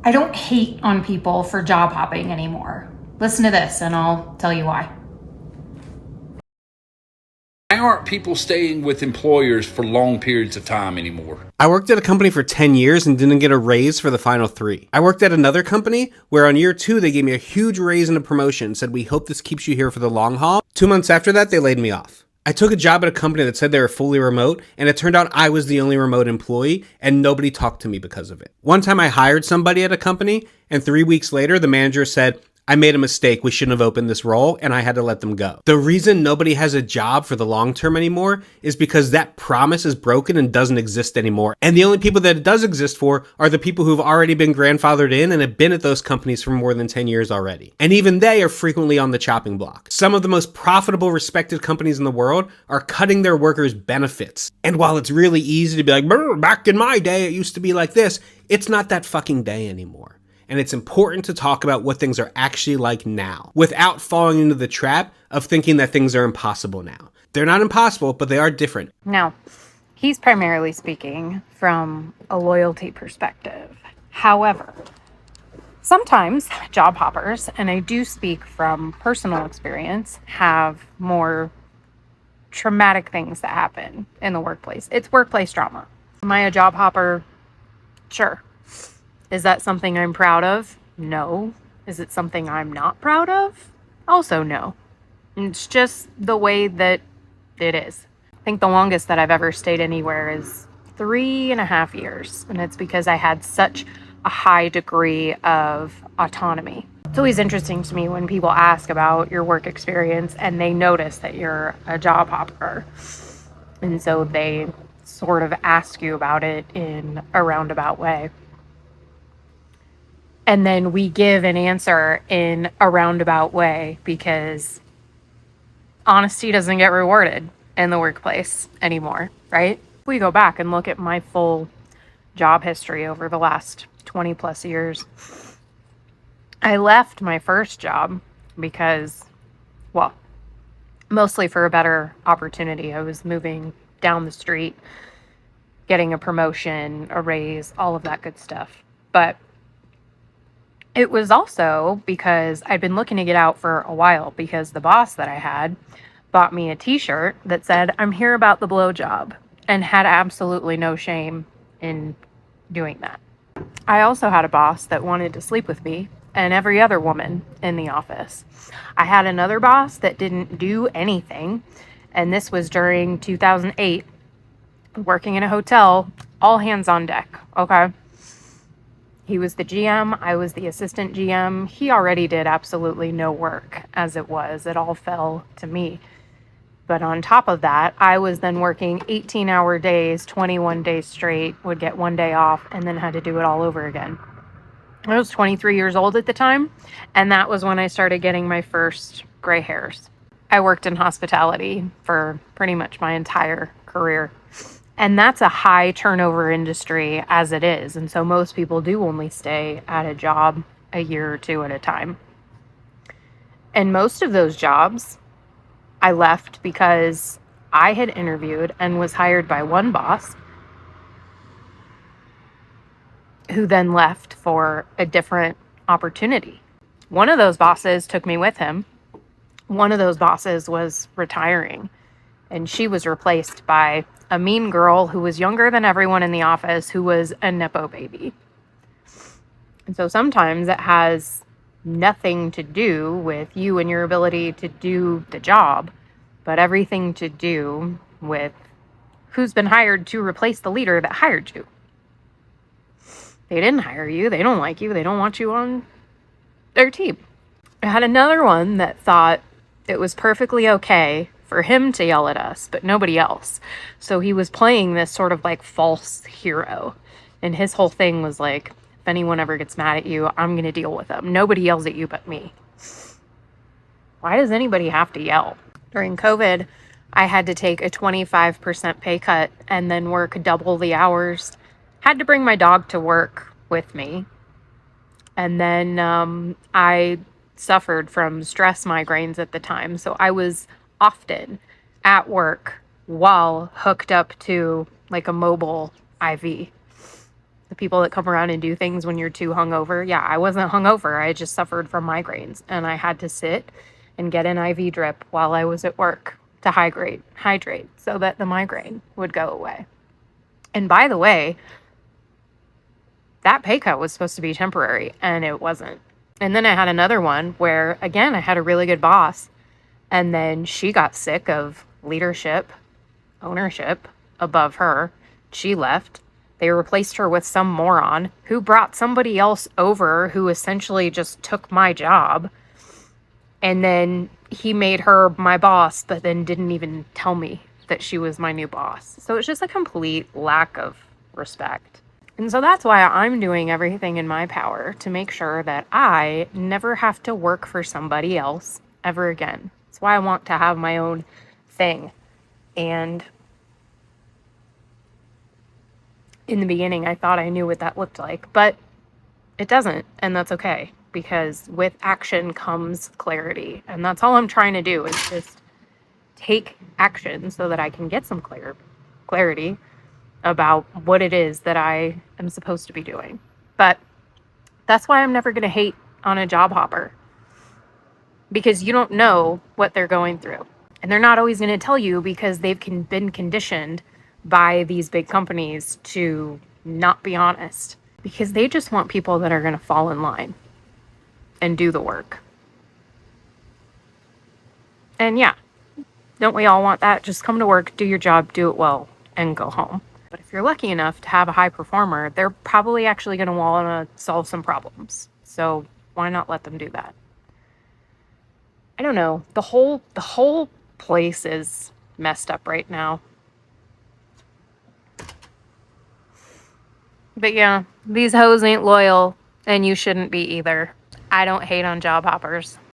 I don't hate on people for job hopping anymore. Listen to this and I'll tell you why. Why aren't people staying with employers for long periods of time anymore? I worked at a company for 10 years and didn't get a raise for the final 3. I worked at another company where on year 2 they gave me a huge raise and a promotion, said we hope this keeps you here for the long haul. 2 months after that, they laid me off. I took a job at a company that said they were fully remote, and it turned out I was the only remote employee, and nobody talked to me because of it. One time I hired somebody at a company, and 3 weeks later, the manager said, I made a mistake. We shouldn't have opened this role, and I had to let them go. The reason nobody has a job for the long term anymore is because that promise is broken and doesn't exist anymore. And the only people that it does exist for are the people who've already been grandfathered in and have been at those companies for more than 10 years already. And even they are frequently on the chopping block. Some of the most profitable, respected companies in the world are cutting their workers' benefits. And while it's really easy to be like, back in my day, it used to be like this, it's not that fucking day anymore. And it's important to talk about what things are actually like now, without falling into the trap of thinking that things are impossible now. They're not impossible, but they are different. Now, he's primarily speaking from a loyalty perspective. However, sometimes job hoppers, and I do speak from personal experience, have more traumatic things that happen in the workplace. It's workplace drama. Am I a job hopper? Sure. Is that something I'm proud of? No. Is it something I'm not proud of? Also no. It's just the way that it is. I think the longest that I've ever stayed anywhere is 3.5 years. And it's because I had such a high degree of autonomy. It's always interesting to me when people ask about your work experience and they notice that you're a job hopper. And so they sort of ask you about it in a roundabout way. And then we give an answer in a roundabout way because honesty doesn't get rewarded in the workplace anymore, right? If we go back and look at my full job history over the last 20 plus years, I left my first job because, well, mostly for a better opportunity. I was moving down the street, getting a promotion, a raise, all of that good stuff. But it was also because I'd been looking to get out for a while because the boss that I had bought me a t-shirt that said, I'm here about the blowjob, and had absolutely no shame in doing that. I also had a boss that wanted to sleep with me and every other woman in the office. I had another boss that didn't do anything, and this was during 2008, working in a hotel, all hands on deck, okay? He was the GM, I was the assistant GM. He already did absolutely no work as it was. It all fell to me. But on top of that, I was then working 18-hour days, 21 days straight, would get one day off, and then had to do it all over again. I was 23 years old at the time, and that was when I started getting my first gray hairs. I worked in hospitality for pretty much my entire career. And that's a high turnover industry as it is. And so most people do only stay at a job a year or two at a time. And most of those jobs I left because I had interviewed and was hired by one boss who then left for a different opportunity. One of those bosses took me with him. One of those bosses was retiring, and she was replaced by a mean girl who was younger than everyone in the office, who was a Nepo baby. And so sometimes it has nothing to do with you and your ability to do the job, but everything to do with who's been hired to replace the leader that hired you. They didn't hire you. They don't like you. They don't want you on their team. I had another one that thought it was perfectly okay for him to yell at us, but nobody else. So he was playing this sort of like false hero. And his whole thing was like, if anyone ever gets mad at you, I'm going to deal with them. Nobody yells at you but me. Why does anybody have to yell? During COVID, I had to take a 25% pay cut and then work double the hours. Had to bring my dog to work with me. And then I suffered from stress migraines at the time. So I was often at work while hooked up to like a mobile IV. The people that come around and do things when you're too hungover. Yeah, I wasn't hungover. I just suffered from migraines, and I had to sit and get an IV drip while I was at work to hydrate so that the migraine would go away. And by the way, that pay cut was supposed to be temporary, and it wasn't. And then I had another one where, again, I had a really good boss, and then she got sick of leadership, ownership above her. She left. They replaced her with some moron who brought somebody else over who essentially just took my job. And then he made her my boss, but then didn't even tell me that she was my new boss. So it's just a complete lack of respect. And so that's why I'm doing everything in my power to make sure that I never have to work for somebody else ever again. That's why I want to have my own thing. And in the beginning, I thought I knew what that looked like, but it doesn't. And that's okay, because with action comes clarity. And that's all I'm trying to do, is just take action so that I can get some clarity about what it is that I am supposed to be doing. But that's why I'm never going to hate on a job hopper, because you don't know what they're going through. And they're not always going to tell you, because they've been conditioned by these big companies to not be honest, because they just want people that are going to fall in line and do the work. And yeah, don't we all want that? Just come to work, do your job, do it well, and go home. But if you're lucky enough to have a high performer, they're probably actually going to want to solve some problems. So why not let them do that? I don't know. The whole place is messed up right now. But yeah, these hoes ain't loyal, and you shouldn't be either. I don't hate on job hoppers.